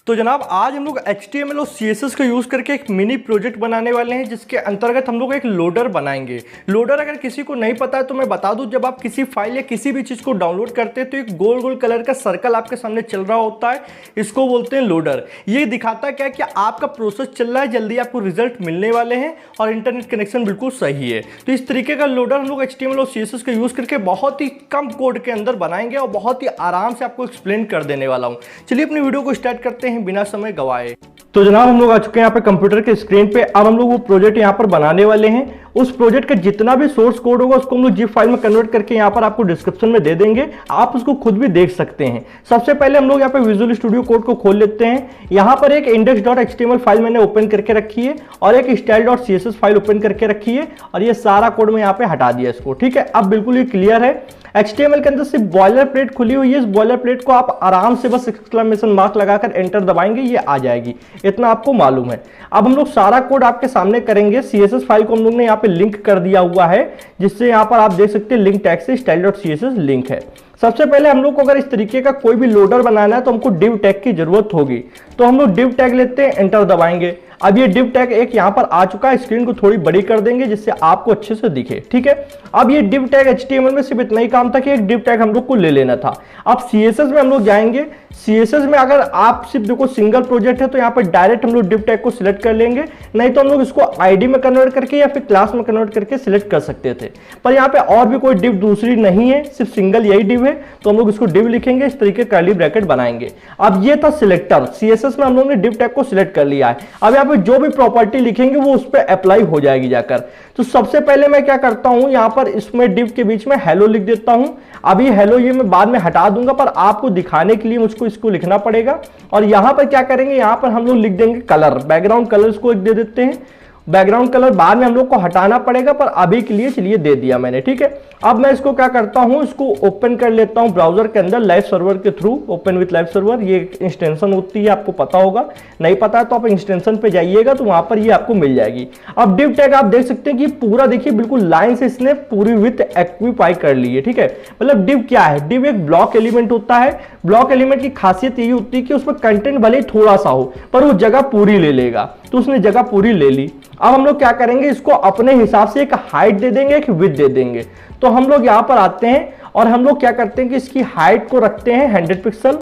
तो जनाब आज हम लोग HTML और CSS का यूज़ करके एक मिनी प्रोजेक्ट बनाने वाले हैं जिसके अंतर्गत हम लोग एक लोडर बनाएंगे। लोडर अगर किसी को नहीं पता है तो मैं बता दूं, जब आप किसी फाइल या किसी भी चीज़ को डाउनलोड करते हैं तो एक गोल गोल कलर का सर्कल आपके सामने चल रहा होता है, इसको बोलते हैं लोडर। ये दिखाता क्या है कि आपका प्रोसेस चल रहा है, जल्दी आपको रिजल्ट मिलने वाले हैं और इंटरनेट कनेक्शन बिल्कुल सही है। तो इस तरीके का लोडर हम लोग HTML और CSS का यूज़ करके बहुत ही कम कोड के अंदर बनाएंगे और बहुत ही आराम से आपको एक्सप्लेन कर देने वाला हूँ। चलिए अपनी वीडियो को स्टार्ट करते हैं बिना समय गवाए। तो जनाब हम लोग आ चुके हैं यहाँ पे कंप्यूटर के स्क्रीन पे। अब हम लोग वो प्रोजेक्ट यहाँ पर बनाने वाले हैं। उस प्रोजेक्ट का जितना भी सोर्स कोड होगा उसको हम लोग जिप फाइल में कन्वर्ट करके यहाँ पर आपको डिस्क्रिप्शन में दे देंगे, आप उसको खुद भी देख सकते हैं। सबसे पहले हम लोग यहाँ पे विजुअल स्टूडियो कोड को खोल लेते हैं। यहाँ पर एक index.html फाइल मैंने ओपन करके रखी है और एक style.css फाइल ओपन करके रखी है और ये सारा कोड मैं यहाँ पे हटा दिया इसको। ठीक है, अब बिल्कुल ये क्लियर है। HTML के अंदर सिर्फ बॉयलर प्लेट खुली हुई है, इस बॉयलर प्लेट को आप आराम से बस एक्सक्लेमेशन मार्क लगाकर एंटर दबाएंगे, ये आ जाएगी, इतना आपको मालूम है। अब हम लोग सारा कोड आपके सामने करेंगे। CSS फाइल को हम लोग ने यहाँ पे लिंक कर दिया हुआ है, जिससे यहाँ पर आप देख सकते हैं लिंक टैग से style.css लिंक है। सबसे पहले हम लोग को अगर इस तरीके का कोई भी लोडर बनाना है तो हमको div टैग की जरूरत होगी, तो हम लोग div टैग लेते हैं, एंटर दबाएंगे। अब ये div टैग एक यहाँ पर आ चुका है, स्क्रीन को थोड़ी बड़ी कर देंगे जिससे आपको अच्छे से दिखे। ठीक है, अब ये div टैग HTML में सिर्फ इतना ही काम था कि एक div टैग हम लोग को ले लेना था। अब CSS में हम लोग जाएंगे। CSS में अगर आप सिर्फ देखो सिंगल प्रोजेक्ट है तो यहाँ पर डायरेक्ट हम लोग div टैग को सिलेक्ट कर लेंगे, नहीं तो हम लोग इसको ID में कन्वर्ट करके या फिर क्लास में कन्वर्ट करके सिलेक्ट कर सकते थे, पर यहाँ पे और भी कोई div दूसरी नहीं है, सिर्फ सिंगल यही div है, तो हम लोग इसको div लिखेंगे, इस तरीके कर्ली ब्रैकेट बनाएंगे। अब ये था सिलेक्टर। CSS में हम लोग ने div टैग को सिलेक्ट कर लिया है। अब यहाँ पे जो भी प्रॉपर्टी लिखेंगे वो उस पर अप्लाई हो जाएगी जाकर। तो सबसे पहले मैं क्या करता हूं, यहाँ पर इसमें div के बीच में हेलो लिख देता हूं। अभी हेलो ये मैं बाद में हटा दूंगा, पर आपको दिखाने के लिए मुझको इसको लिखना पड़ेगा। और यहाँ पर क्या करेंगे, यहाँ पर हम लोग लिख देंगे कलर, बैकग्राउंड कलर्स को एक दे देते हैं। बैकग्राउंड कलर बाद में हम लोग को हटाना पड़ेगा, पर अभी के लिए चलिए दे दिया मैंने। ठीक है, अब मैं इसको क्या करता हूं, इसको ओपन कर लेता हूं ब्राउजर के अंदर लाइव सर्वर के through. Open with live server ये इंस्टेंशन होती है, आपको पता होगा, नहीं पता है तो आप इंस्टेंशन पे जाइएगा तो वहां पर ये आपको मिल जाएगी। अब div टैग आप देख सकते हैं कि पूरा देखिए बिल्कुल लाइन से इसने पूरी विथ एक्विपाई कर ली है। ठीक है, मतलब div क्या है, div एक ब्लॉक एलिमेंट होता है। ब्लॉक एलिमेंट की खासियत यही होती है कि उसमें कंटेंट भले ही थोड़ा सा हो पर वो जगह पूरी ले लेगा, तो उसने जगह पूरी ले ली। अब हम लोग क्या करेंगे, इसको अपने हिसाब से एक हाइट दे देंगे, एक विड्थ दे देंगे। तो हम लोग यहां पर आते हैं और हम लोग क्या करते हैं कि इसकी हाइट को रखते हैं 100 पिक्सल।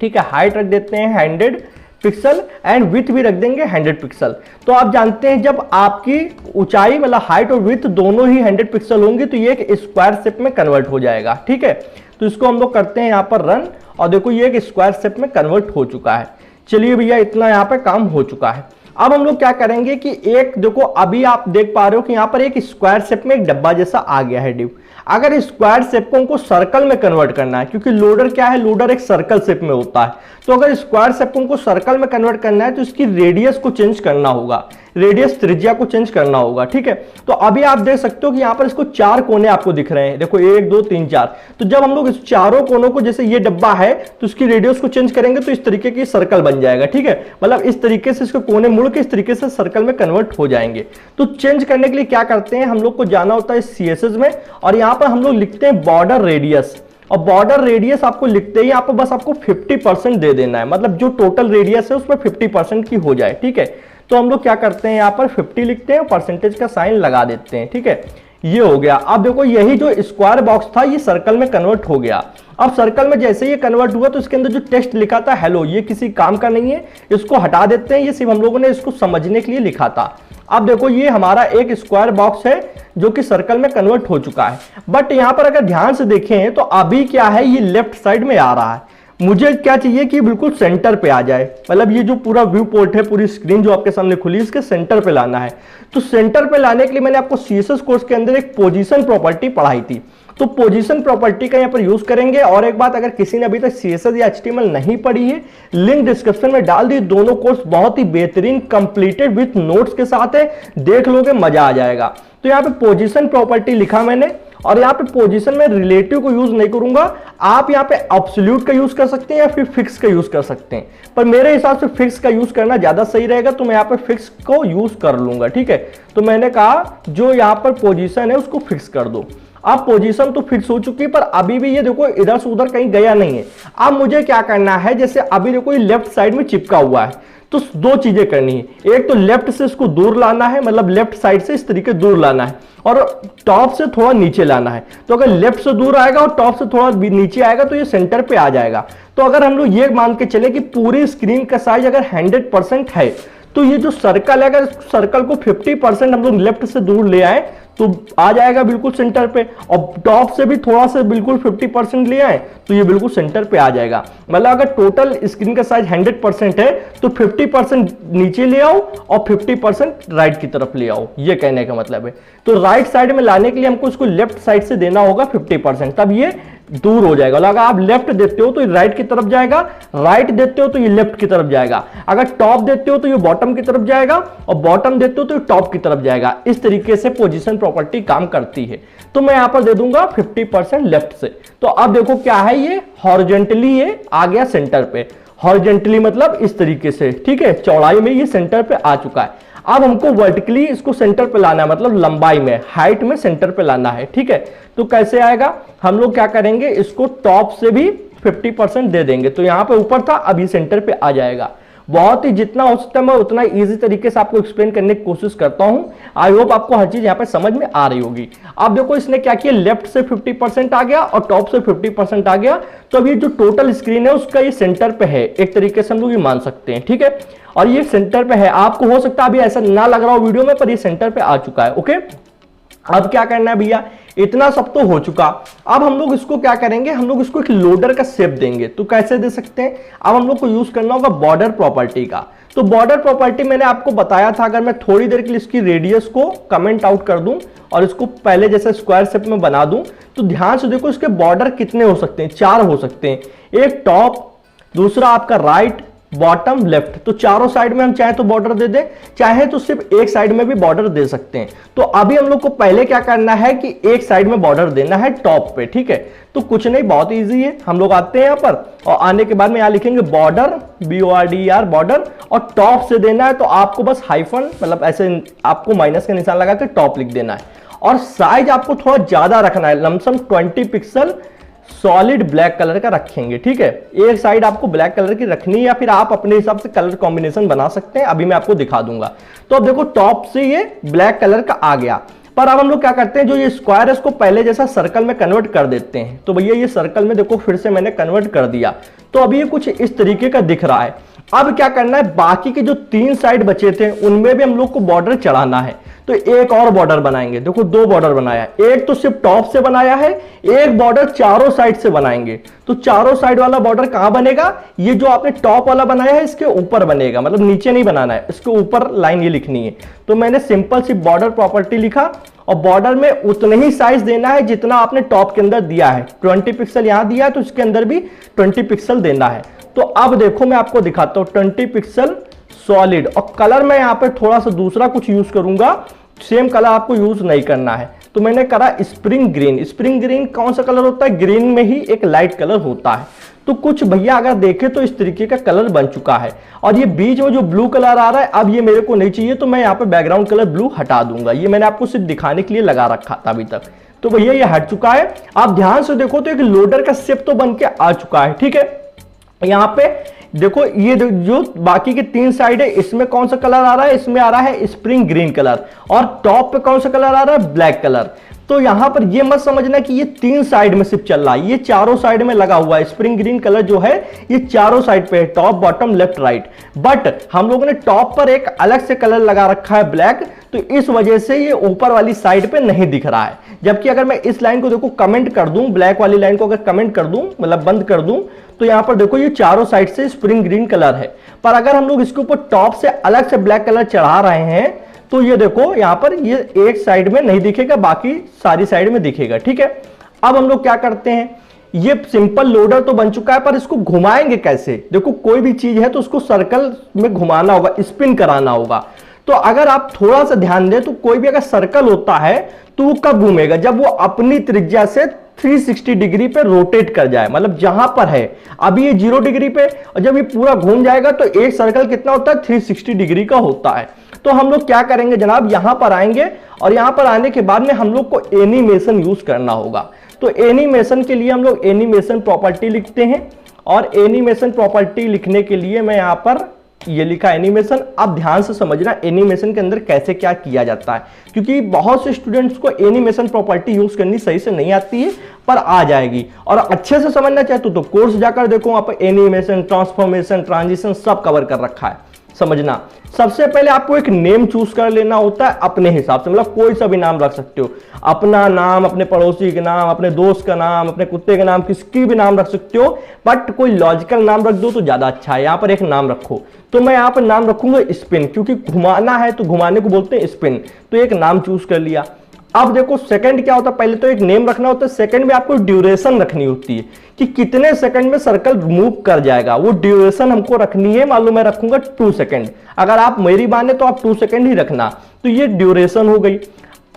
ठीक है, हाइट रख देते हैं 100 पिक्सल एंड विड्थ भी रख देंगे 100 पिक्सल। तो आप जानते हैं जब आपकी ऊंचाई मतलब हाइट और विड्थ दोनों ही 100 पिक्सल होंगी तो ये एक स्क्वायर शेप में कन्वर्ट हो जाएगा। ठीक है, तो इसको हम लोग करते हैं यहाँ पर रन और देखो ये एक स्क्वायर शेप में कन्वर्ट हो चुका है। चलिए भैया, इतना यहाँ पे काम हो चुका है। अब हम लोग क्या करेंगे कि एक देखो अभी आप देख पा रहे हो कि यहाँ पर एक स्क्वायर शेप में एक डब्बा जैसा आ गया है div। अगर स्क्वायर शेप को हमको सर्कल में कन्वर्ट करना है, क्योंकि लोडर क्या है, लोडर एक सर्कल शेप में होता है, तो अगर स्क्वायर शेप को हमको सर्कल में कन्वर्ट करना है तो इसकी रेडियस को चेंज करना होगा, रेडियस त्रिज्या को चेंज करना होगा। ठीक है, तो अभी आप देख सकते हो कि यहाँ पर इसको 4 कोने आपको दिख रहे हैं, देखो 1 2 3 4। तो जब हम लोग इस चारों कोनों को, जैसे ये डब्बा है तो इसकी रेडियस को चेंज करेंगे तो इस तरीके की सर्कल बन जाएगा। ठीक है, मतलब इस तरीके से इसके कोने मुड़ के इस तरीके से सर्कल में कन्वर्ट हो जाएंगे। तो चेंज करने के लिए क्या करते हैं, हम लोग को जाना होता है CSS में और यहाँ पर हम लोग लिखते हैं बॉर्डर रेडियस। और बॉर्डर रेडियस आपको लिखते ही यहाँ पर बस आपको 50% दे देना है, मतलब जो टोटल रेडियस है उसमें 50% की हो जाए। ठीक है, तो हम लोग क्या करते हैं, यहाँ पर 50 लिखते हैं, परसेंटेज का साइन लगा देते हैं। ठीक है, ये हो गया। अब देखो यही जो स्क्वायर बॉक्स था ये सर्कल में कन्वर्ट हो गया। अब सर्कल में जैसे ये कन्वर्ट हुआ तो इसके अंदर जो टेक्स्ट लिखा था हेलो, ये किसी काम का नहीं है, इसको हटा देते हैं, ये सिर्फ हम लोगों ने इसको समझने के लिए लिखा था। अब देखो ये हमारा एक स्क्वायर बॉक्स है जो कि सर्कल में कन्वर्ट हो चुका है। बट यहाँ पर अगर ध्यान से देखें तो अभी क्या है, ये लेफ्ट साइड में आ रहा है। मुझे क्या चाहिए कि बिल्कुल सेंटर पे आ जाए, मतलब ये जो पूरा व्यू पोर्ट है, पूरी स्क्रीन जो आपके सामने खुली, इसके सेंटर पे लाना है। तो सेंटर पे लाने के लिए मैंने आपको CSS कोर्स के अंदर एक पोजीशन प्रॉपर्टी पढ़ाई थी, तो पोजीशन प्रॉपर्टी का यहाँ पर यूज करेंगे। और एक बात, अगर किसी ने अभी तक CSS या HTML नहीं पढ़ी है, लिंक डिस्क्रिप्शन में डाल दी, दोनों कोर्स बहुत ही बेहतरीन कंप्लीटेड विथ नोट्स के साथ है, देख लोगे मजा आ जाएगा। तो यहाँ पे पोजीशन प्रॉपर्टी लिखा मैंने और यहाँ पे पोजीशन में रिलेटिव को यूज नहीं करूंगा, आप यहाँ पे एब्सोल्यूट का यूज कर सकते हैं या फिर फिक्स का यूज कर सकते हैं, पर मेरे हिसाब से फिक्स का यूज करना ज्यादा सही रहेगा, तो मैं यहाँ पे फिक्स को यूज कर लूंगा। ठीक है, तो मैंने कहा जो यहाँ पर पोजीशन है उसको फिक्स कर दो। अब पोजीशन तो फिक्स हो चुकी है, पर अभी भी ये देखो इधर से उधर कहीं गया नहीं है। अब मुझे क्या करना है, जैसे अभी देखो ये लेफ्ट साइड में चिपका हुआ है, तो दो चीजें करनी है। एक तो लेफ्ट से इसको दूर लाना है, मतलब लेफ्ट साइड से इस तरीके दूर लाना है, और टॉप से थोड़ा नीचे लाना है। तो अगर लेफ्ट से दूर आएगा और टॉप से थोड़ा नीचे आएगा तो ये सेंटर पे आ जाएगा। तो अगर हम लोग ये मान के चले कि पूरी स्क्रीन का साइज अगर 100% है, तो ये जो सर्कल है, अगर सर्कल को 50% हम लोग लेफ्ट से दूर ले आए तो आ जाएगा बिल्कुल सेंटर पे, और टॉप से भी थोड़ा सा बिल्कुल 50% ले आए तो ये बिल्कुल सेंटर पे आ जाएगा। मतलब अगर टोटल स्क्रीन का साइज 100% है तो 50% नीचे ले आओ और 50% राइट की तरफ ले आओ, ये कहने का मतलब है। तो राइट साइड में लाने के लिए हमको इसको लेफ्ट साइड से देना होगा 50%, तब ये दूर हो जाएगा। अगर आप लेफ्ट देते हो तो ये राइट की तरफ जाएगा, राइट देते हो तो ये लेफ्ट की तरफ जाएगा, अगर टॉप देते हो तो ये बॉटम की तरफ जाएगा, और बॉटम देते हो तो ये टॉप की तरफ जाएगा। इस तरीके से पोजीशन प्रॉपर्टी काम करती है। तो मैं यहां पर दे दूंगा 50% लेफ्ट से। तो अब देखो क्या है, ये हॉरिजॉन्टली ये आ गया सेंटर पे। हॉरिजॉन्टली मतलब इस तरीके से, ठीक है, चौड़ाई में ये सेंटर पे आ चुका है। अब हमको वर्टिकली इसको सेंटर पे लाना है, मतलब लंबाई में, हाइट में सेंटर पे लाना है, ठीक है। तो कैसे आएगा, हम लोग क्या करेंगे, इसको टॉप से भी 50% दे देंगे। तो यहां पे ऊपर था, अभी सेंटर पे आ जाएगा। बहुत ही जितना हो सकता है मैं उतना इजी तरीके से आपको एक्सप्लेन करने की कोशिश करता हूं। आई होप आपको हर चीज यहां पे समझ में आ रही होगी। अब देखो इसने क्या किया, लेफ्ट से 50% आ गया और टॉप से 50% आ गया। तो अब ये जो टोटल स्क्रीन है उसका ये सेंटर पे है, एक तरीके से हम लोग ये मान सकते हैं, ठीक है। और ये सेंटर पे है, आपको हो सकता है अभी ऐसा ना लग रहा हो वीडियो में, पर ये सेंटर पे आ चुका है, ओके। अब क्या करना है भैया, इतना सब तो हो चुका। अब हम लोग इसको क्या करेंगे, हम लोग इसको एक लोडर का शेप देंगे। तो कैसे दे सकते हैं, अब हम लोग को यूज करना होगा बॉर्डर प्रॉपर्टी का। तो बॉर्डर प्रॉपर्टी मैंने आपको बताया था, अगर मैं थोड़ी देर के लिए इसकी रेडियस को कमेंट आउट कर दूं और इसको पहले जैसे स्क्वायर शेप में बना दूं, तो ध्यान से देखो इसके बॉर्डर कितने हो सकते हैं, 4 हो सकते हैं। एक टॉप, दूसरा आपका राइट, बॉटम, लेफ्ट। तो चारों साइड में हम चाहे तो बॉर्डर दे दें, चाहे तो सिर्फ एक साइड में भी बॉर्डर दे सकते हैं। तो अभी हम लोग को पहले क्या करना है कि एक साइड में बॉर्डर देना है टॉप पे, ठीक है। तो कुछ नहीं, बहुत इजी है। हम लोग आते हैं यहां पर और आने के बाद में यहां लिखेंगे बॉर्डर, BORDER बॉर्डर, और टॉप से देना है तो आपको बस हाइफन, मतलब ऐसे आपको माइनस का निशान लगा के टॉप लिख देना है। और साइज आपको थोड़ा ज्यादा रखना है, lump sum 20 pixel solid black colour का रखेंगे, ठीक है। एक साइड आपको ब्लैक कलर की रखनी है, या फिर आप अपने हिसाब से कलर कॉम्बिनेशन बना सकते हैं, अभी मैं आपको दिखा दूंगा। तो अब देखो टॉप से ये ब्लैक कलर का आ गया। पर अब हम लोग क्या करते हैं, जो ये स्क्वायर है इसको पहले जैसा सर्कल में कन्वर्ट कर देते हैं। तो भैया ये सर्कल में देखो फिर से मैंने कन्वर्ट कर दिया, तो अभी ये कुछ इस तरीके का दिख रहा है। अब क्या करना है, बाकी के जो 3 साइड बचे थे उनमें भी हम लोग को बॉर्डर चढ़ाना है। तो एक और बॉर्डर बनाएंगे, देखो 2 बॉर्डर बनाया, एक तो सिर्फ टॉप से बनाया है, एक बॉर्डर चारों साइड से बनाएंगे। तो चारों साइड वाला बॉर्डर कहां बनेगा, ये जो आपने टॉप वाला बनाया है इसके ऊपर बनेगा, मतलब नीचे नहीं बनाना है, इसके ऊपर लाइन ये लिखनी है। तो मैंने सिंपल सी बॉर्डर प्रॉपर्टी लिखा, और बॉर्डर में उतना ही साइज देना है जितना आपने टॉप के अंदर दिया है। 20 पिक्सल यहां दिया है तो इसके अंदर भी 20 पिक्सल देना है। तो अब देखो मैं आपको दिखाता हूं, 20 पिक्सल सॉलिड। और कलर मैं यहां पे थोड़ा सा दूसरा कुछ यूज करूंगा, सेम कलर आपको यूज नहीं करना है। तो मैंने करा स्प्रिंग ग्रीन। स्प्रिंग ग्रीन कौन सा कलर होता है, ग्रीन में ही एक लाइट कलर होता है। तो कुछ भैया अगर देखें तो इस तरीके का कलर बन चुका है। और ये बीच में जो ब्लू कलर आ रहा है, अब ये मेरे को नहीं चाहिए, तो मैं यहाँ पे बैकग्राउंड कलर ब्लू हटा दूंगा। ये मैंने आपको सिर्फ दिखाने के लिए लगा रखा था अभी तक। तो भैया ये हट चुका है। आप ध्यान से देखो तो एक लोडर का शेप तो बन के आ चुका है, ठीक है। यहाँ पे देखो ये जो बाकी के 3 साइड है इसमें कौन सा कलर आ रहा है, इसमें आ रहा है स्प्रिंग ग्रीन कलर, और टॉप पे कौन सा कलर आ रहा है, ब्लैक कलर। तो यहां पर ये मत समझना कि ये 3 साइड में सिर्फ चल रहा है, ये चारों साइड में लगा हुआ है। स्प्रिंग ग्रीन कलर जो है ये चारों साइड पे है, top, bottom, left, right. But हम लोगों ने टॉप पर एक अलग से कलर लगा रखा है ब्लैक, तो इस वजह से ये ऊपर वाली साइड पे नहीं दिख रहा है। जबकि अगर मैं इस लाइन को देखो कमेंट कर दूं, ब्लैक वाली लाइन को अगर कमेंट कर दूं, मतलब बंद कर दूं, तो यहां पर देखो ये चारों साइड से स्प्रिंग ग्रीन कलर है। पर अगर हम लोग इसके ऊपर टॉप से अलग से ब्लैक कलर चढ़ा रहे हैं, तो ये देखो यहां पर ये एक साइड में नहीं दिखेगा, बाकी सारी साइड में दिखेगा, ठीक है। अब हम लोग क्या करते हैं, ये सिंपल लोडर तो बन चुका है, पर इसको घुमाएंगे कैसे। देखो कोई भी चीज है तो उसको सर्कल में घुमाना होगा, स्पिन कराना होगा। तो अगर आप थोड़ा सा ध्यान दें तो कोई भी अगर सर्कल होता है तो वो कब घूमेगा, जब वो अपनी त्रिज्या से 360 डिग्री पे रोटेट कर जाए। मतलब जहां पर है अभी ये 0 डिग्री पे, और जब ये पूरा घूम जाएगा तो एक सर्कल कितना होता है, 360 डिग्री का होता है। तो हम लोग क्या करेंगे जनाब, यहां पर आएंगे और यहां पर आने के बाद में हम लोग को एनिमेशन यूज करना होगा। तो एनिमेशन के लिए हम लोग एनिमेशन प्रॉपर्टी लिखते हैं और एनिमेशन प्रॉपर्टी लिखने के लिए मैं यहां पर ये लिखा एनिमेशन। अब ध्यान से समझना एनिमेशन के अंदर कैसे क्या किया जाता है, क्योंकि बहुत से स्टूडेंट्स को एनिमेशन प्रॉपर्टी यूज करनी सही से नहीं आती है, पर आ जाएगी। और अच्छे से समझना चाहते हो तो कोर्स जाकर देखो, वहां पर एनिमेशन, ट्रांसफॉर्मेशन, ट्रांजिशन सब कवर कर रखा है। समझना, सबसे पहले आपको एक नेम चूज कर लेना होता है अपने हिसाब से, मतलब कोई सा भी नाम रख सकते हो, अपना नाम, अपने पड़ोसी के नाम, अपने दोस्त का नाम, अपने कुत्ते का नाम, किसकी भी नाम रख सकते हो, बट कोई लॉजिकल नाम रख दो तो ज्यादा अच्छा है। यहां पर एक नाम रखो, तो मैं यहां पर नाम रखूंगा स्पिन, क्योंकि घुमाना है तो घुमाने को बोलते हैं स्पिन। तो एक नाम चूज कर लिया। अब देखो सेकंड क्या होता है, पहले तो एक नेम रखना होता है, सेकंड में आपको ड्यूरेशन रखनी होती है कि कितने सेकंड में सर्कल मूव कर जाएगा, वो ड्यूरेशन हमको रखनी है। मान लो मैं रखूंगा 2 सेकंड, अगर आप मेरी माने तो आप 2 सेकंड ही रखना। तो ये ड्यूरेशन हो गई।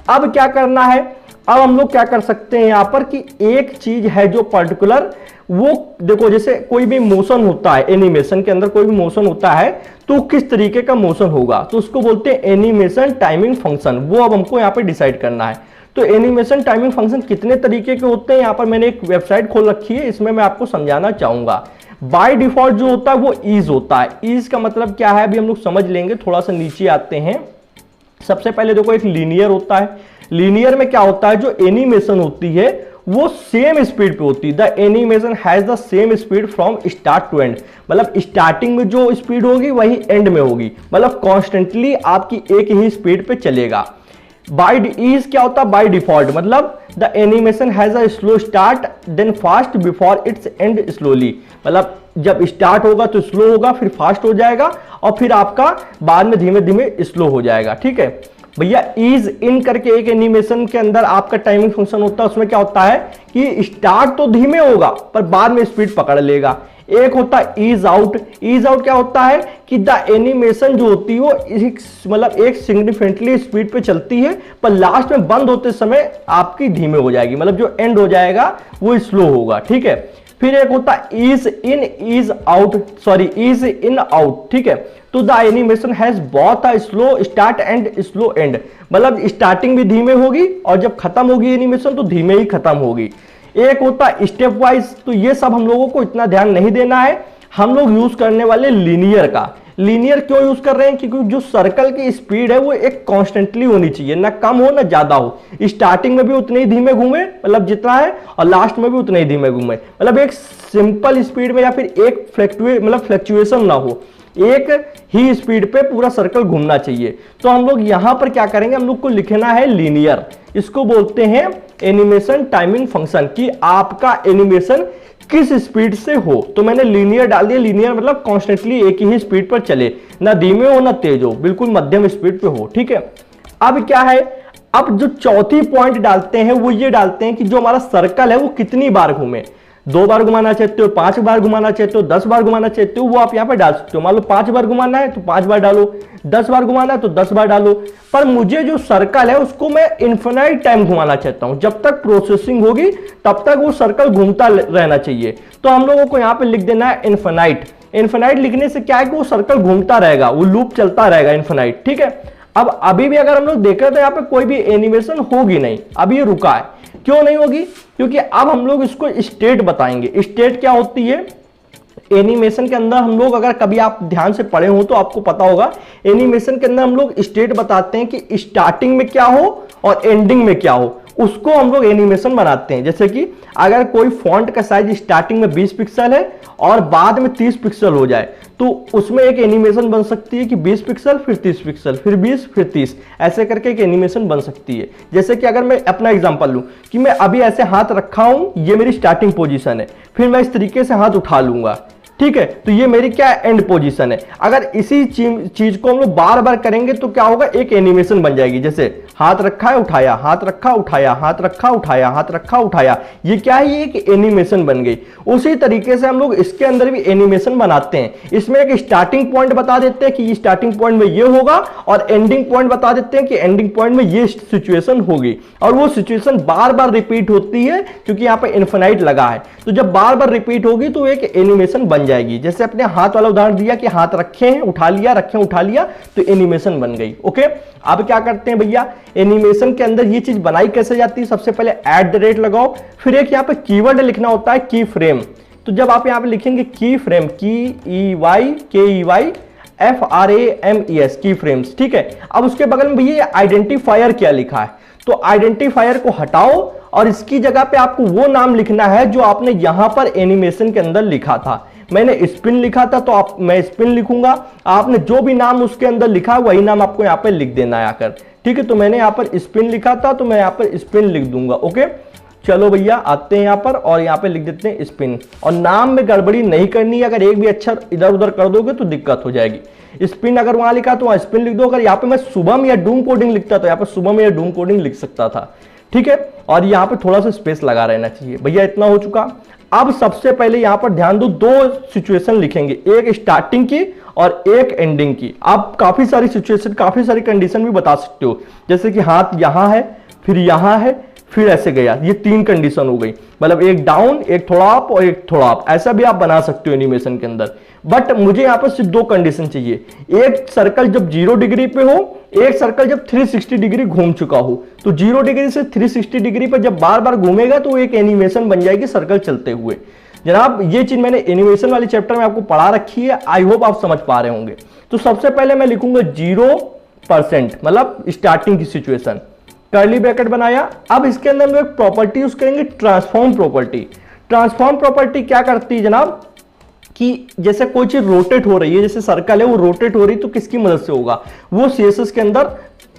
अब क्या करना है, अब हम लोग क्या कर सकते हैं यहां पर कि एक चीज है जो पर्टिकुलर, वो देखो जैसे कोई भी मोशन होता है एनिमेशन के अंदर, कोई भी मोशन होता है तो किस तरीके का मोशन होगा, तो उसको बोलते हैं एनिमेशन टाइमिंग फंक्शन। वो अब हमको यहाँ पे डिसाइड करना है। तो एनिमेशन टाइमिंग फंक्शन कितने तरीके के होते हैं, यहाँ पर मैंने एक वेबसाइट खोल रखी है, इसमें मैं आपको समझाना चाहूंगा। बाय डिफॉल्ट जो होता है वो ईज होता है। ईज का मतलब क्या है अभी हम लोग समझ लेंगे। थोड़ा सा नीचे आते हैं। सबसे पहले देखो एक लीनियर होता है। लीनियर में क्या होता है, जो एनिमेशन होती है वो सेम स्पीड पे होती है। The animation has the same speed from start to end, मतलब स्टार्टिंग में जो स्पीड होगी वही एंड में होगी, मतलब कॉन्स्टेंटली आपकी एक ही स्पीड पे चलेगा। बाय ईज क्या होता है, बाय डिफॉल्ट, मतलब the animation has a slow start then fast before its end slowly, मतलब जब स्टार्ट होगा तो स्लो होगा, फिर फास्ट हो जाएगा और फिर आपका बाद में धीमे धीमे स्लो हो जाएगा। ठीक है भैया। ईज इन करके एक एनिमेशन के अंदर आपका टाइमिंग फंक्शन होता है। उसमें क्या होता है कि स्टार्ट तो धीमे होगा पर बाद में स्पीड पकड़ लेगा। एक होता है ईज आउट। ईज आउट क्या होता है कि द एनिमेशन जो होती है वो मतलब एक सिग्निफिकेंटली स्पीड पे चलती है पर लास्ट में बंद होते समय आपकी धीमे हो जाएगी, मतलब जो एंड हो जाएगा वो स्लो होगा। ठीक है। फिर एक होता है ease in ease out, sorry ease in out. ठीक है। तो the animation has both a slow start and slow end, मतलब स्टार्टिंग भी धीमे होगी और जब खत्म होगी एनिमेशन तो धीमे ही खत्म होगी। एक होता है स्टेप वाइज। तो ये सब हम लोगों को इतना ध्यान नहीं देना है, हम लोग यूज करने वाले लीनियर का। लीनियर क्यों यूज कर रहे हैं, क्योंकि जो सर्कल की स्पीड है वो एक कॉन्स्टेंटली होनी चाहिए, ना कम हो ना ज्यादा हो। स्टार्टिंग में भी उतने ही धीमे घूमे, मतलब जितना है, और लास्ट में भी उतने ही धीमे घूमे, मतलब एक सिंपल स्पीड में या फिर एक फ्लक्चुएशन ना हो, एक ही स्पीड पे पूरा सर्कल घूमना चाहिए। तो हम लोग यहां पर क्या करेंगे, हम लोग को लिखना है लीनियर। इसको बोलते हैं एनिमेशन टाइमिंग फंक्शन, कि आपका एनिमेशन किस स्पीड से हो। तो मैंने लीनियर डाल दिया। लीनियर मतलब कॉन्स्टेंटली एक ही स्पीड पर चले, ना धीमे हो ना तेज हो, बिल्कुल मध्यम स्पीड पे हो। ठीक है। अब क्या है, अब जो चौथी पॉइंट डालते हैं वो ये डालते हैं कि जो हमारा सर्कल है वो कितनी बार घूमे। 2 बार घुमाना चाहते हो, 5 बार घुमाना चाहते हो, 10 बार घुमाना चाहते हो, वो आप यहाँ पे डाल सकते हो। मान लो 5 बार घुमाना है तो 5 बार डालो, 10 बार घुमाना है तो 10 बार डालो। पर मुझे जो सर्कल है उसको मैं इन्फिनाइट टाइम घुमाना चाहता हूं, जब तक प्रोसेसिंग होगी तब तक वो सर्कल घूमता रहना चाहिए। तो हम लोगों को यहाँ पे लिख देना है इन्फिनाइट। इन्फिनाइट लिखने से क्या है कि वो सर्कल घूमता रहेगा, वो लूप चलता रहेगा इन्फिनाइट। ठीक है। अब अभी भी अगर हम लोग देख रहे तो यहाँ पे कोई भी एनिमेशन होगी नहीं, अभी ये रुका है। क्यों नहीं होगी, क्योंकि अब हम लोग इसको स्टेट बताएंगे। स्टेट क्या होती है एनिमेशन के अंदर, हम लोग अगर कभी आप ध्यान से पढ़े हो तो आपको पता होगा, एनिमेशन के अंदर हम लोग स्टेट बताते हैं कि स्टार्टिंग में क्या हो और एंडिंग में क्या हो, उसको हम लोग एनिमेशन बनाते हैं। जैसे कि अगर कोई फॉन्ट का साइज स्टार्टिंग में 20 पिक्सल है और बाद में 30 पिक्सल हो जाए तो उसमें एक एनिमेशन बन सकती है कि 20 पिक्सल फिर 30 पिक्सल फिर 20 फिर 30, ऐसे करके एक एनिमेशन बन सकती है। जैसे कि अगर मैं अपना एग्जांपल लूं कि मैं अभी ऐसे हाथ रखा हूं, ये मेरी स्टार्टिंग पोजीशन है, फिर मैं इस तरीके से हाथ उठा लूंगा। ठीक है। तो ये मेरी क्या एंड पोजीशन है। अगर इसी चीज को हम लोग बार बार करेंगे तो क्या होगा, एक एनिमेशन बन जाएगी। जैसे हाथ रखा है उठाया, हाथ रखा उठाया, हाथ रखा उठाया, हाथ रखा उठाया, ये क्या है, ये एक एनिमेशन बन गई। उसी तरीके से हम लोग इसके अंदर भी एनिमेशन बनाते हैं। इसमें एक स्टार्टिंग पॉइंट बता देते हैं कि ये स्टार्टिंग पॉइंट में ये होगा, और एंडिंग पॉइंट बता देते हैं कि एंडिंग पॉइंट में ये सिचुएशन होगी, और वो सिचुएशन बार बार रिपीट होती है क्योंकि यहाँ पे इन्फिनाइट लगा है। तो जब बार बार रिपीट होगी तो एक एनिमेशन बन जाएगी। जैसे अपने हाथ वाला उदाहरण दिया कि हाथ रखे हैं उठा लिया, रखे उठा लिया, तो एनिमेशन बन गई। ओके, अब क्या करते हैं भैया, एनिमेशन के अंदर ये चीज बनाई कैसे जाती है, सबसे पहले @ लगाओ, फिर एक यहाँ पे कीवर्ड लिखना होता है की फ्रेम। तो जब आप यहाँ पे लिखेंगे की फ्रेम, KEYFRAMES, की फ्रेम्स, ठीक है। अब उसके बगल में भैया आइडेंटिफायर क्या लिखा है, तो आइडेंटिफायर को हटाओ और इसकी जगह पे आपको वो नाम लिखना है जो आपने यहां पर एनिमेशन के अंदर लिखा था। मैंने स्पिन लिखा था तो मैं स्पिन लिखूंगा, आपने जो भी नाम उसके अंदर लिखा है वही नाम आपको यहाँ पे लिख देना है आकर, ठीक है। तो मैंने यहाँ पर स्पिन लिखा था तो मैं यहाँ पर स्पिन लिख दूंगा। ओके, चलो भैया आते हैं यहाँ पर और यहाँ पे लिख देते हैं स्पिन। और नाम में गड़बड़ी नहीं करनी है, अगर एक भी अक्षर इधर उधर कर दोगे तो दिक्कत हो जाएगी। स्पिन अगर वहां लिखा तो वहां स्पिन लिख दो। अगर यहाँ पे मैं शुभम या डूम कोडिंग लिखता तो यहाँ पे शुभम या डूम कोडिंग लिख सकता था, ठीक है। और यहाँ पे थोड़ा सा स्पेस लगा रहना चाहिए। भैया इतना हो चुका। अब सबसे पहले यहाँ पर ध्यान दो, दो सिचुएशन लिखेंगे, एक स्टार्टिंग की और एक एंडिंग की। आप काफी सारी सिचुएशन, काफी सारी कंडीशन भी बता सकते हो, जैसे कि हाथ यहाँ है, फिर यहाँ है, फिर ऐसे गया, ये 3 कंडीशन हो गई। मतलब एक डाउन, एक थोड़ा अप और एक थोड़ा अप, ऐसा भी आप बना सकते हो एनिमेशन के अंदर। बट मुझे यहाँ पर सिर्फ 2 कंडीशन चाहिए, एक सर्कल जब 0 डिग्री पे हो, एक सर्कल जब 360 डिग्री घूम चुका हो। तो 0 डिग्री से 360 डिग्री पे जब बार बार घूमेगा तो एक एनिमेशन बन जाएगी सर्कल चलते हुए। जनाब ये चीज मैंने एनिमेशन वाले चैप्टर में आपको पढ़ा रखी है, आई होप आप समझ पा रहे होंगे। तो सबसे पहले मैं लिखूंगा 0%, मतलब स्टार्टिंग की सिचुएशन, कर्ली ब्रैकेट बनाया। अब इसके अंदर हम लोग प्रॉपर्टी यूज करेंगे, ट्रांसफॉर्म प्रॉपर्टी। ट्रांसफॉर्म प्रॉपर्टी क्या करती है जनाब, कि जैसे कोई चीज रोटेट हो रही है, जैसे सर्कल है वो रोटेट हो रही है, तो किसकी मदद से होगा, वो सीएसएस के अंदर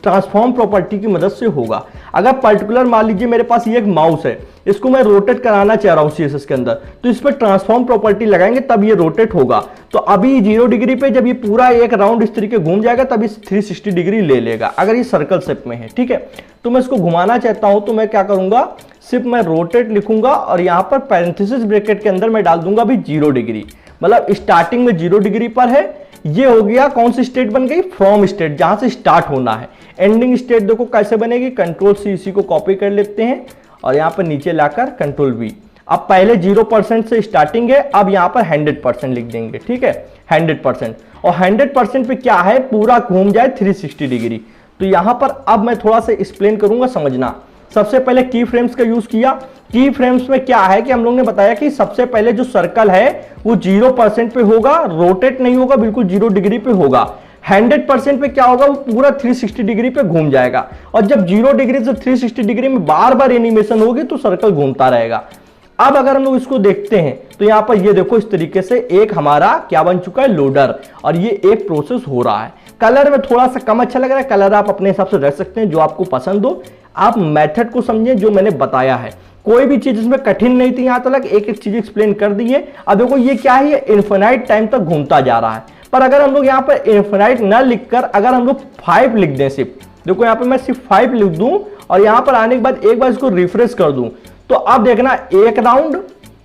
ट्रांसफॉर्म प्रॉपर्टी की मदद से होगा। अगर पर्टिकुलर मान लीजिए मेरे पास ये एक माउस है, इसको मैं रोटेट कराना चाह रहा हूं सीएसएस के अंदर, तो इस पर ट्रांसफॉर्म प्रॉपर्टी लगाएंगे तब ये रोटेट होगा। तो अभी 0 डिग्री पे जब ये पूरा एक राउंड इस तरीके घूम जाएगा तब इस 360 डिग्री ले लेगा, अगर ये सर्कल शेप में है, ठीक है। तो मैं इसको घुमाना चाहता हूं तो मैं क्या करूंगा, सिर्फ मैं रोटेट लिखूंगा और यहां पर पैरेंथेसिस ब्रैकेट के अंदर मैं डाल दूंगा अभी 0 डिग्री, मतलब स्टार्टिंग में 0 डिग्री पर है। ये हो गया कौन सी स्टेट बन गई, फ्रॉम स्टेट, जहां से स्टार्ट होना है। एंडिंग स्टेट देखो कैसे बनेगी, कंट्रोल-C इसी को कॉपी कर लेते हैं और यहां पर नीचे लाकर कंट्रोल-V। अब पहले 0% से स्टार्टिंग है, अब यहां पर 100% लिख देंगे, ठीक है, 100%। और 100% पे क्या है, पूरा घूम जाए 360 डिग्री। तो यहां पर अब मैं थोड़ा सा एक्सप्लेन करूंगा, समझना। सबसे पहले की फ्रेम्स का यूज किया। की फ्रेम्स में क्या है कि हम लोग ने बताया कि सबसे पहले जो सर्कल है वो 0% पे होगा, रोटेट नहीं होगा, बिल्कुल 0 डिग्री पे होगा। 100% पे क्या होगा, वो पूरा 360 डिग्री पे घूम जाएगा। और जब 0 डिग्री से 360 डिग्री में बार बार एनिमेशन होगी तो सर्कल घूमता रहेगा। अब अगर हम लोग इसको देखते हैं तो यहां पर ये देखो इस तरीके से एक हमारा क्या बन चुका है, लोडर, और ये एक प्रोसेस हो रहा है। कलर में थोड़ा सा कम अच्छा लग रहा है, कलर आप अपने हिसाब से रख सकते हैं जो आपको पसंद हो। आप मेथड को समझें जो मैंने बताया है, कोई भी चीज इसमें कठिन नहीं थी, यहां तक एक एक चीज एक्सप्लेन कर दी है। अब देखो ये क्या है, ये इन्फिनाइट टाइम तक घूमता जा रहा है। पर अगर हम लोग यहाँ पर इन्फिनाइट ना लिखकर अगर हम लोग 5 लिख दें, सिर्फ देखो यहाँ पे मैं सिर्फ 5 लिख दूं और यहाँ पर आने के बाद एक बार इसको रिफ्रेश कर दूं, तो अब देखना 1 राउंड,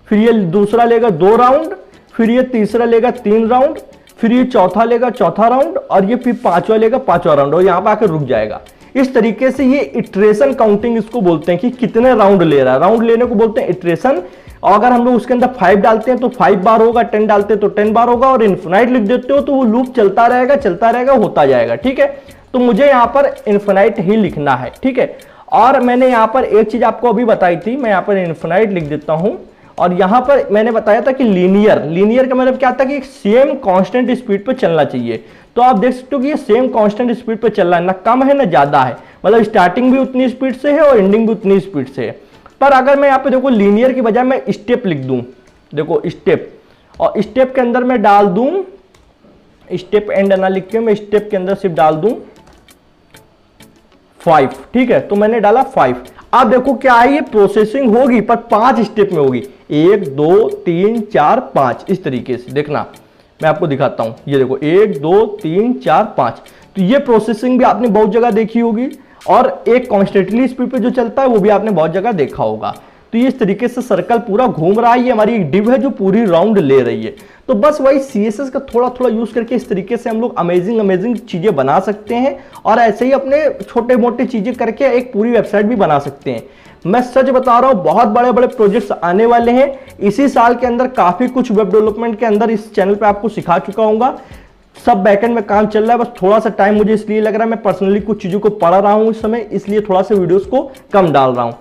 फिर ये दूसरा लेगा 2 राउंड, फिर ये तीसरा लेगा 3 राउंड, फिर ये चौथा लेगा 4था राउंड, और ये फिर 5वां लेगा 5वां राउंड, और यहाँ पर आकर रुक जाएगा। इस तरीके से ये इटरेशन काउंटिंग इसको बोलते हैं कि कितने राउंड ले रहा है, राउंड लेने को बोलते हैं इटरेशन। और अगर हम लोग उसके अंदर 5 डालते हैं तो 5 बार होगा, 10 डालते हैं तो 10 बार होगा, और इन्फिनाइट लिख देते हो तो वो लूप चलता रहेगा, होता जाएगा, ठीक है। तो मुझे यहाँ पर इन्फिनाइट ही लिखना है, ठीक है। और मैंने यहाँ पर एक चीज आपको अभी बताई थी, मैं यहाँ पर इन्फिनाइट लिख देता हूँ। और यहाँ पर मैंने बताया था कि लीनियर का मतलब क्या था कि सेम कांस्टेंट स्पीड पे चलना चाहिए। तो आप देख सकते हो कि ये सेम कांस्टेंट स्पीड पे चल रहा है, ना कम है ना ज्यादा है, मतलब स्टार्टिंग भी उतनी स्पीड से है और एंडिंग भी उतनी स्पीड से है। पर अगर मैं यहाँ पे देखो लीनियर की बजाय मैं स्टेप लिख दूं, देखो स्टेप, और स्टेप के अंदर मैं डाल दूं, स्टेप एंड ना लिख के मैं स्टेप के अंदर सिर्फ डाल दूं 5, ठीक है। तो मैंने डाला 5। अब देखो क्या है, ये प्रोसेसिंग होगी पर 5 स्टेप में होगी, 1 2 3 4 5, इस तरीके से। देखना मैं आपको दिखाता हूं, ये देखो 1 2 3 4 5। तो ये प्रोसेसिंग भी आपने बहुत जगह देखी होगी। और एक कॉन्स्टेंटली स्पीड पे जो चलता है वो भी आपने बहुत जगह देखा होगा। तो ये इस तरीके से सर्कल पूरा घूम रहा है, ये हमारी एक डिव है जो पूरी राउंड ले रही है। तो बस वही CSS का थोड़ा थोड़ा यूज करके इस तरीके से हम लोग अमेजिंग चीजें बना सकते हैं और ऐसे ही अपने छोटे मोटे चीजें करके एक पूरी वेबसाइट भी बना सकते हैं। मैं सच बता रहा हूं, बहुत बड़े बड़े प्रोजेक्ट्स आने वाले हैं इसी साल के अंदर। काफी कुछ वेब डेवलपमेंट के अंदर इस चैनल पे आपको सिखा चुका हूंगा। सब बैकएंड में काम चल रहा है, बस थोड़ा सा टाइम मुझे इसलिए लग रहा है, मैं पर्सनली कुछ चीजों को पढ़ रहा हूं इस समय, इसलिए थोड़ा सा वीडियोस को कम डाल रहा हूं।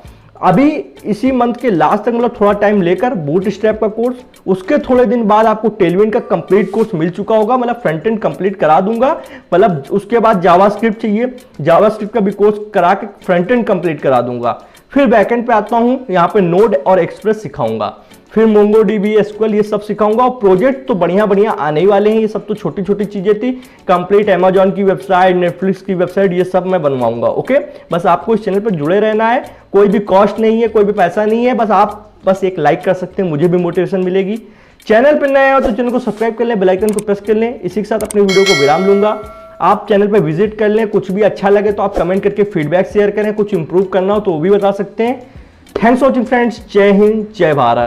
अभी इसी मंथ के लास्ट तक मतलब थोड़ा टाइम लेकर बूटस्ट्रैप का कोर्स, उसके थोड़े दिन बाद आपको टेलविंड का कंप्लीट कोर्स मिल चुका होगा, मतलब फ्रंट एंड कंप्लीट करा दूंगा। मतलब उसके बाद जावास्क्रिप्ट चाहिए, जावास्क्रिप्ट का भी कोर्स करा के फ्रंट एंड कंप्लीट करा दूंगा। फिर बैकएंड पे आता हूं, यहाँ पे नोड और एक्सप्रेस सिखाऊंगा, फिर मोंगोडीबी, एसक्यूएल ये सब सिखाऊंगा। और प्रोजेक्ट तो बढ़िया बढ़िया आने ही वाले हैं, ये सब तो छोटी छोटी चीजें थी। कंप्लीट अमेजॉन की वेबसाइट, नेटफ्लिक्स की वेबसाइट, ये सब मैं बनवाऊंगा। ओके, बस आपको इस चैनल पर जुड़े रहना है, कोई भी कॉस्ट नहीं है, कोई भी पैसा नहीं है, बस आप बस एक लाइक कर सकते हैं, मुझे भी मोटिवेशन मिलेगी। चैनल पर नए हो तो चैनल को सब्सक्राइब कर लें, बेल आइकन को प्रेस कर लें। इसी के साथ अपनी वीडियो को विराम लूंगा। आप चैनल पर विजिट कर लें, कुछ भी अच्छा लगे तो आप कमेंट करके फीडबैक शेयर करें, कुछ इंप्रूव करना हो तो वो भी बता सकते हैं। थैंक्स फॉर वॉचिंग फ्रेंड्स, जय हिंद, जय भारत।